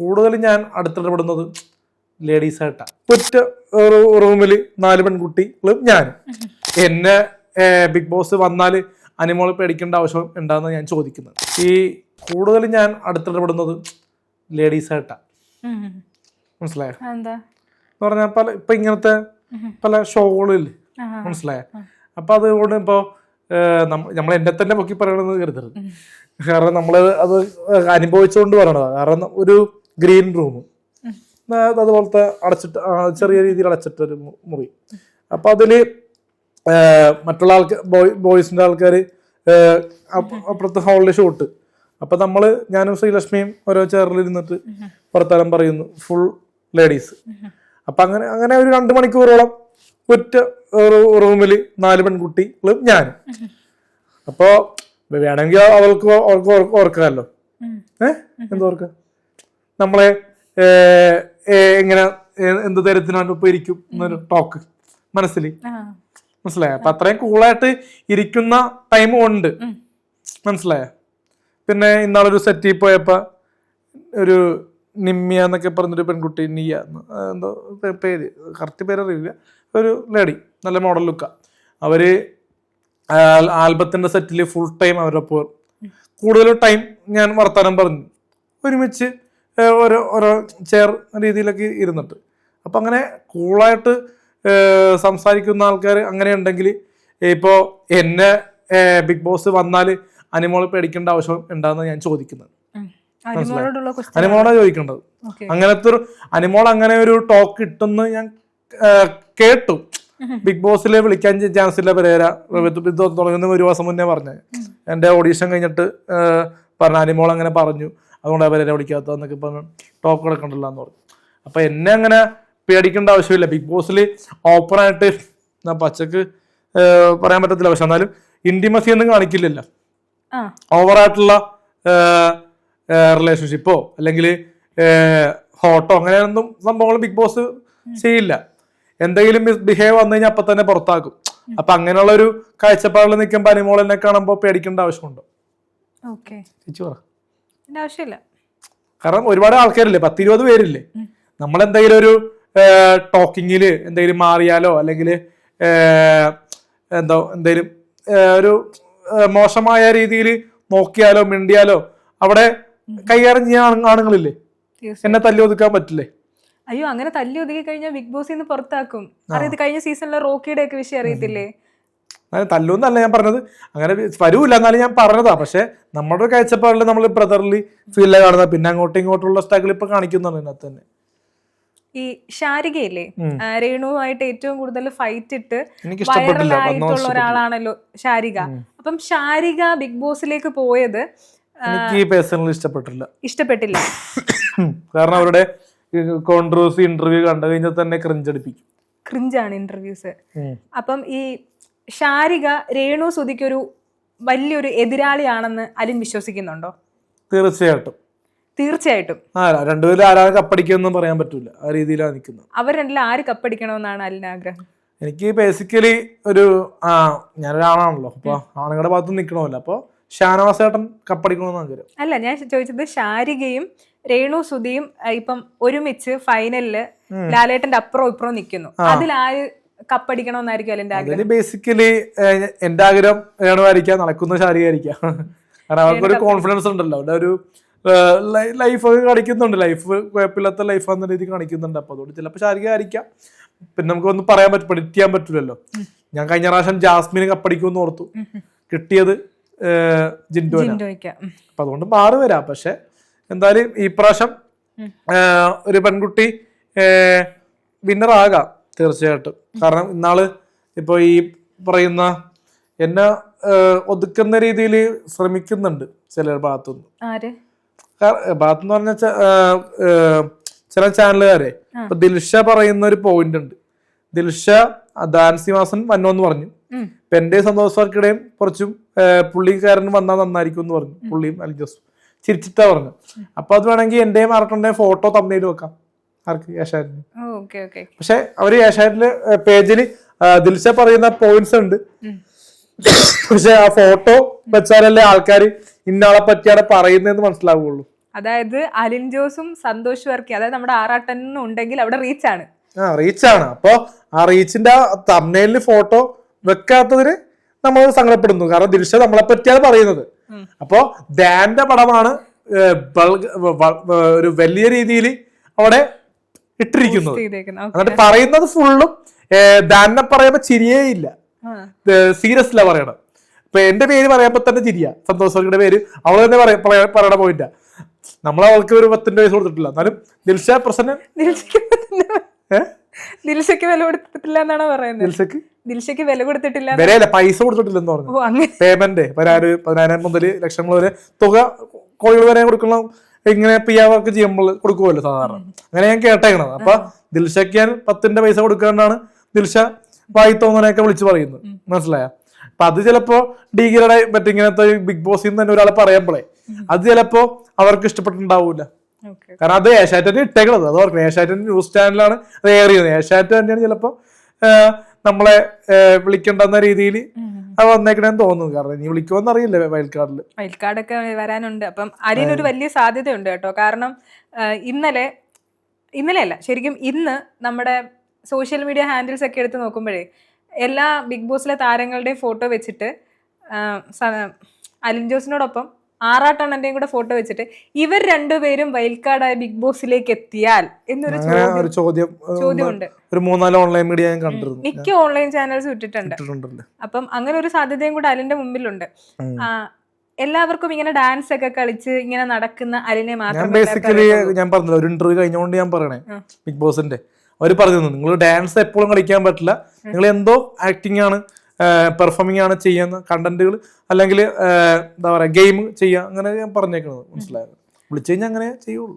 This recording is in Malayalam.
കൂടുതൽ ഞാൻ അടുത്തിടപെടുന്നത് ലേഡീസായിട്ടാണ്. ഒറ്റ റൂമിൽ 4 പെൺകുട്ടികളും ഞാനും. എന്നെ ബിഗ് ബോസ് വന്നാൽ അനിമോൾ പേടിക്കേണ്ട ആവശ്യം ഉണ്ടാകുന്ന ഞാൻ ചോദിക്കുന്നത്. ഈ കൂടുതൽ ഞാൻ അടുത്തിടപെടുന്നത് ലേഡീസായിട്ടാണ്. മനസ്സിലായോ? എന്ന് പറഞ്ഞാൽ പല ഇപ്പൊ ഇങ്ങനത്തെ പല ഷോകളില്ലേ, മനസ്സിലായ? അപ്പൊ അതുകൊണ്ട് ഇപ്പോ നമ്മൾ എന്നെ തന്നെ പൊക്കി പറയണമെന്ന് കരുതരുത്. കാരണം നമ്മള് അത് അനുഭവിച്ചുകൊണ്ട് പറയണതാണ്. കാരണം ഒരു ഗ്രീൻ റൂം അതുപോലത്തെ അടച്ചിട്ട് ചെറിയ രീതിയിൽ അടച്ചിട്ടൊരു മുറി. അപ്പൊ അതില് മറ്റുള്ള ബോയ്സിന്റെ ആൾക്കാര് അപ്പുറത്തെ ഹോളിൽ ഷൂട്ട്. അപ്പൊ ഞാനും ശ്രീലക്ഷ്മിയും ഓരോ ചെയറിൽ ഇരുന്നിട്ട് വർത്താനം പറയുന്നു, ഫുൾ ലേഡീസ്. അപ്പൊ അങ്ങനെ ഒരു 2 മണിക്കൂറോളം ഒറ്റ റൂമിൽ 4 പെൺകുട്ടികളും ഞാനും. അപ്പോ വേണമെങ്കിൽ അവർക്ക് ഓർക്കാമല്ലോ. എന്തോർക്ക നമ്മളെ എങ്ങനെ എന്ത് തരത്തിനാണ് ഇപ്പൊ ഇരിക്കും എന്നൊരു ടോക്ക് മനസ്സിലായ? അപ്പൊ അത്രയും കൂളായിട്ട് ഇരിക്കുന്ന ടൈമും ഉണ്ട്, മനസ്സിലായ? പിന്നെ ഇന്നാളൊരു സെറ്റിൽ പോയപ്പോ ഒരു നിമ്മിയ എന്നൊക്കെ പറഞ്ഞൊരു പെൺകുട്ടി, നീയ എന്തോ പേര്, കറക്റ്റ് പേര് അറിയില്ല, ഒരു ലേഡി, നല്ല മോഡൽ ലുക്കാ. അവര് ആൽബത്തിന്റെ സെറ്റിൽ ഫുൾ ടൈം അവരൊപ്പം കൂടുതലും ടൈം ഞാൻ വർത്താനം പറഞ്ഞു, ഒരുമിച്ച് ഓരോ ചെയർ രീതിയിലൊക്കെ ഇരുന്നിട്ട്. അപ്പൊ അങ്ങനെ കൂളായിട്ട് സംസാരിക്കുന്ന ആൾക്കാർ അങ്ങനെ ഉണ്ടെങ്കിൽ ഇപ്പോ എന്നെ ബിഗ് ബോസ് വന്നാൽ അനിമോൾ പേടിക്കേണ്ട ആവശ്യം ഉണ്ടാകുന്ന ഞാൻ ചോദിക്കുന്നത്. അനിമോളാ ചോദിക്കേണ്ടത്. അങ്ങനത്തെ അനിമോൾ അങ്ങനെ ഒരു ടോക്ക് ഇട്ടെന്ന് ഞാൻ കേട്ടു. ബിഗ് ബോസിൽ വിളിക്കാൻ ചാൻസ് ഇല്ല പെരേര തുടങ്ങുന്ന 1 മാസം മുന്നേ പറഞ്ഞ എന്റെ ഓഡീഷൻ കഴിഞ്ഞിട്ട് പറഞ്ഞ അനിമോൾ അങ്ങനെ പറഞ്ഞു, അതുകൊണ്ടാണ് പെരേര വിളിക്കാത്തതെന്നൊക്കെ പറഞ്ഞ് ടോക്ക് കിടക്കണ്ടല്ലോ എന്ന് പറഞ്ഞു. അപ്പൊ എന്നെ അങ്ങനെ പേടിക്കേണ്ട ആവശ്യമില്ല. ബിഗ് ബോസിൽ ഓപ്പണായിട്ട് പച്ചക്ക് പറയാൻ പറ്റത്തില്ല, പക്ഷെ എന്നാലും ഇന്റിമസി ഒന്നും കാണിക്കില്ലല്ലോ. ഓവറായിട്ടുള്ള റിലേഷൻഷിപ്പോ അല്ലെങ്കിൽ ഹോട്ടോ അങ്ങനെയൊന്നും സംഭവങ്ങൾ ബിഗ് ബോസ് ചെയ്യില്ല. എന്തെങ്കിലും ബിഹേവ് വന്നു കഴിഞ്ഞാൽ അപ്പൊ തന്നെ പുറത്താക്കും. അപ്പൊ അങ്ങനെയുള്ള ഒരു കാഴ്ചപ്പാടിൽ നിൽക്കുമ്പോ അനിമോൾ എന്നെ കാണുമ്പോ പേടിക്കേണ്ട ആവശ്യമുണ്ടോ? ചേച്ചി പറ. ആവശ്യമില്ല. കാരണം ഒരുപാട് ആൾക്കാരില്ലേ, 10-20 പേരില്ലേ. നമ്മളെന്തെങ്കിലും ഒരു ടോക്കിങ്ങില് എന്തെങ്കിലും മാറിയാലോ അല്ലെങ്കിൽ എന്തെങ്കിലും ഒരു മോശമായ രീതിയിൽ നോക്കിയാലോ മിണ്ടിയാലോ അവിടെ കൈകാര്യം ചെയ്യാൻ ആണുങ്ങളില്ലേ. എന്നെ തല്ലി ഒതുക്കാൻ പറ്റില്ലേ? അയ്യോ, അങ്ങനെ തല്ലി ഒതുക്കി കഴിഞ്ഞാൽ ബിഗ് ബോസിൽ നിന്ന് പുറത്താക്കും. അറിയത് കഴിഞ്ഞ സീസണിലെ റോക്കിയുടെ ഒക്കെ വിഷയം അറിയത്തില്ലേ? അങ്ങനെ തല്ലൂന്നല്ല ഞാൻ പറഞ്ഞത്, അങ്ങനെ വരൂല്ല എന്നാലും ഞാൻ പറഞ്ഞതാ. പക്ഷെ നമ്മുടെ ഒരു കാഴ്ചപ്പാടിൽ നമ്മൾ ബ്രദർലി ഫീൽ കാണുന്ന, പിന്നെ അങ്ങോട്ടും ഇങ്ങോട്ടുള്ള സ്ട്രഗിൾ ഇപ്പൊ കാണിക്കുന്നതാണ് ഇതിനകത്ത് തന്നെ. ഈ ശാരികയില്ലേ, രേണുവായിട്ട് ഏറ്റവും കൂടുതൽ ഫൈറ്റ് ഇട്ട് വൈറലായിട്ടുള്ള ഒരാളാണല്ലോ ശാരിക. അപ്പം ശാരിക ബിഗ് ബോസിലേക്ക് പോയത് എനിക്ക് പേഴ്സണലി ഇഷ്ടപ്പെട്ടില്ല. കാരണം അവരുടെ കോൺട്രോവേഴ്സി ഇന്റർവ്യൂ കണ്ടു കഴിഞ്ഞാൽ തന്നെ ക്രിഞ്ചടിപ്പിക്കും. ക്രിഞ്ചാണ് ഇന്റർവ്യൂസ്. അപ്പം ഈ ശാരിക രേണു സുധിക്കൊരു വലിയൊരു എതിരാളിയാണെന്ന് അലിൻ വിശ്വസിക്കുന്നുണ്ടോ? തീർച്ചയായിട്ടും. രണ്ടുപേരും ആരാണ് കപ്പടിക്കുമെന്നും പറയാൻ പറ്റൂല, ആ രീതിയിലാണ് നിൽക്കുന്നത്. അവർ രണ്ടിലും ആര് കപ്പടിക്കണമെന്നാണ് അലിന് ആഗ്രഹം? എനിക്ക് ബേസിക്കലി ഞാനൊരാണാണല്ലോ, അപ്പൊ ആണുങ്ങളുടെ ഭാഗത്ത് നിൽക്കണമല്ലോ. അപ്പൊ ഷാനവാസ് ചേട്ടൻ കപ്പടിക്കണമെന്ന് ആഗ്രഹം. അല്ല, ഞാൻ ചോദിച്ചത് ശാരികയും രേണു സുധിയും ഇപ്പം ഒരുമിച്ച് ഫൈനലില് ലാലേട്ടന്റെ അപ്പുറം ഇപ്പുറം നിൽക്കുന്നു, അതിലാര് കപ്പടിക്കണമെന്നായിരിക്കും അലിന്റെ ആഗ്രഹം? ബേസിക്കലി എന്റെ ആഗ്രഹം രേണുവായിരിക്കാം, നടക്കുന്ന ശാരികയായിരിക്കാം. കാരണം അവർക്കൊരു കോൺഫിഡൻസ് ഉണ്ടല്ലോ, അവിടെ ഒരു ലൈഫ് ഒക്കെ കാണിക്കുന്നുണ്ട്, ലൈഫ് കുഴപ്പമില്ലാത്ത ലൈഫാന്ന രീതി കാണിക്കുന്നുണ്ട്. അപ്പൊ അതുകൊണ്ട് ചിലപ്പോൾ ശാരിക ആയിരിക്കാം. പിന്നെ നമുക്കൊന്നും പ്രെഡിക്റ്റ് ചെയ്യാൻ പറ്റില്ലല്ലോ. ഞാൻ കഴിഞ്ഞ പ്രാവശ്യം ജാസ്മിന് കപ്പടിക്കുമെന്ന് ഓർത്തു, കിട്ടിയത് ജിൻഡോയ്ക്ക്. അപ്പൊ അതുകൊണ്ട് മാറി വരാം. പക്ഷെ എന്തായാലും ഈ പ്രാവശ്യം ഒരു പെൺകുട്ടി വിന്നർ ആകാം തീർച്ചയായിട്ടും. കാരണം ഇന്നാള് ഇപ്പൊ ഈ പറയുന്ന എന്നെ ഒതുക്കുന്ന രീതിയിൽ ശ്രമിക്കുന്നുണ്ട് ചില ഭാഗത്തുനിന്ന് പറഞ്ഞ ചില ചാനലുകാരെ. ഇപ്പൊ ദിൽഷ പറയുന്ന ഒരു പോയിന്റ് ഉണ്ട്. ദിൽഷ ദാൻസി മാസൻ വന്നോന്ന് പറഞ്ഞു. ഇപ്പൊ എന്റെ സന്തോഷർക്കിടെയും കുറച്ചും പുള്ളിക്കാരൻ വന്നാൽ നന്നായിരിക്കും എന്ന് പറഞ്ഞു. പുള്ളിയും അലി ജോസ് ചിരിച്ചിട്ടാ പറഞ്ഞു. അപ്പൊ അത് വേണമെങ്കിൽ എന്റെയും ആർട്ടുണ്ടെങ്കിൽ ഫോട്ടോ തമ്മിൽ വെക്കാം ആർക്ക്, ഏഷ്യാനെറ്റിന്. പക്ഷെ അവര് ഏഷ്യാനെറ്റില് പേജിൽ ദിൽഷ പറയുന്ന പോയിന്റ്സ് ഉണ്ട്. പക്ഷെ ആ ഫോട്ടോ വെച്ചാലല്ലേ ആൾക്കാർ ഇന്നാളെ പറ്റിയാണ് പറയുന്നതെന്ന് മനസ്സിലാവുള്ളൂ. അതായത് അലിൻ ജോസും സന്തോഷ് വർക്കി, അതായത് നമ്മുടെ ആറാട്ടനും ഉണ്ടെങ്കിൽ അവിടെ റീച്ച് ആണ്. റീച്ചാണ്. അപ്പൊ ആ റീച്ചിന്റെ തംബ്നെയിലിന് ഫോട്ടോ വെക്കാത്തതിന് നമ്മൾ സങ്കടപ്പെടുന്നു. കാരണം ദിൽഷ നമ്മളെ പറ്റിയാണ് പറയുന്നത്. അപ്പൊ ധ്യാന്റെ പടമാണ് ഒരു വലിയ രീതിയിൽ അവിടെ ഇട്ടിരിക്കുന്നത്. എന്നിട്ട് പറയുന്നത് ഫുള്ളും ധ്യാനെ പറയുമ്പോ ചിരിയേ ഇല്ല, സീരിയസ് അല്ല പറയണം. ഇപ്പൊ എന്റെ പേര് പറയുമ്പോ തന്നെ ചിരിയാ. സന്തോഷ് വർക്കിയുടെ പേര് അവൾ തന്നെ പറയണ പോയിട്ടാ. നമ്മളവൾക്ക് ഒരു 10 വയസ്സ് കൊടുത്തിട്ടില്ല, എന്നാലും ദിൽഷ പ്രസന്ന ദിൽഷയ്ക്ക് വില കൊടുത്തിട്ടില്ല എന്നാണോ പറയുന്നത്? ദിൽഷയ്ക്ക് വില കൊടുത്തിട്ടില്ല, വിലയല്ല പൈസ കൊടുത്തിട്ടില്ലെന്ന് പറഞ്ഞു. പേയ്മെന്റ് 10,000 മുതൽ ലക്ഷങ്ങൾ വരെ തുക കോടികൾ വരെ കൊടുക്കുന്ന ഇങ്ങനെ PR വർക്ക് ചെയ്യുമ്പോൾ കൊടുക്കുമല്ലോ സാധാരണ. അങ്ങനെ ഞാൻ കേട്ടേക്കണത്. അപ്പൊ ദിൽഷയ്ക്ക് ഞാൻ 10 പൈസ കൊടുക്കാണ്ടാണ് ദിൽഷ വായി തോന്നനെയൊക്കെ വിളിച്ചു പറയുന്നത്. മനസ്സിലായ? അപ്പൊ അത് ചിലപ്പോ ഡീഗ്രേഡ് മറ്റിങ്ങനത്തെ ബിഗ് ബോസിൽ നിന്ന് തന്നെ ഒരാളെ പറയുമ്പോഴേ അത് ചിലപ്പോ അവർക്ക് ഇഷ്ടപ്പെട്ടിട്ടുണ്ടാവൂല. കാരണം അത് ഏഷ്യാനെറ്റ് ഇട്ടേക്കണത്, അത് ഓർക്കണം. ഏഷ്യാനെറ്റ് ന്യൂസ് ചാനലാണ് അത് എയർ ചെയ്യുന്നത്. ഏഷ്യാനെറ്റ് തന്നെയാണ് ചിലപ്പോ നമ്മളെ വിളിക്കേണ്ടെന്ന രീതിയിൽ അത് വന്നേക്കണേന്ന് തോന്നുന്നു. കാരണം ഇനി വിളിക്കുമെന്ന് അറിയില്ല. വൈൽഡ് ഒക്കെ വരാനുണ്ട്. അപ്പം അലിനൊരു വലിയ സാധ്യതയുണ്ട് കേട്ടോ. കാരണം ഇന്നലെ അല്ല, ശരിക്കും ഇന്ന് നമ്മുടെ സോഷ്യൽ മീഡിയ ഹാൻഡിൽസ് ഒക്കെ എടുത്ത് നോക്കുമ്പോഴേ എല്ലാ ബിഗ് ബോസിലെ താരങ്ങളുടെയും ഫോട്ടോ വെച്ചിട്ട് അലിൻ ജോസിനോടൊപ്പം ആറാട്ടണ്ണന്റെയും കൂടെ ഫോട്ടോ വെച്ചിട്ട് ഇവർ രണ്ടുപേരും വൈൽഡ് കാർഡായ ബിഗ് ബോസിലേക്ക് എത്തിയാൽ എന്നൊരു ചോദ്യമുണ്ട്. ഒരു 3-4 ഓൺലൈൻ മീഡിയ ഞാൻ കണ്ടിരുന്നു, മിക്ക ഓൺലൈൻ ചാനൽസ് ഇട്ടിട്ടുണ്ട്. അപ്പം അങ്ങനെ ഒരു സാധ്യതയും കൂടെ അലിന്റെ മുമ്പിലുണ്ട്. എല്ലാവർക്കും ഇങ്ങനെ ഡാൻസ് ഒക്കെ കളിച്ച് ഇങ്ങനെ നടക്കുന്ന അലിനെ മാത്രം ബേസിക്കലി ഞാൻ പറഞ്ഞില്ല, ഒരു ഇന്റർവ്യൂ കഴിഞ്ഞുകൊണ്ട് ഞാൻ പറയണേ ബിഗ് ബോസിന്റെ അവർ പറഞ്ഞു നിങ്ങൾ ഡാൻസ് എപ്പോഴും കളിക്കാൻ പറ്റില്ല, നിങ്ങൾ എന്തോ ആക്ടിങ് ആണ് പെർഫോമിംഗ് ആണ് ചെയ്യുന്ന കണ്ടന്റുകൾ അല്ലെങ്കിൽ എന്താ പറയാ ഗെയിം ചെയ്യുക, അങ്ങനെ ഞാൻ പറഞ്ഞേക്കുന്നത്. മനസ്സിലായത്? വിളിച്ചു കഴിഞ്ഞാൽ അങ്ങനെ ചെയ്യുള്ളൂ.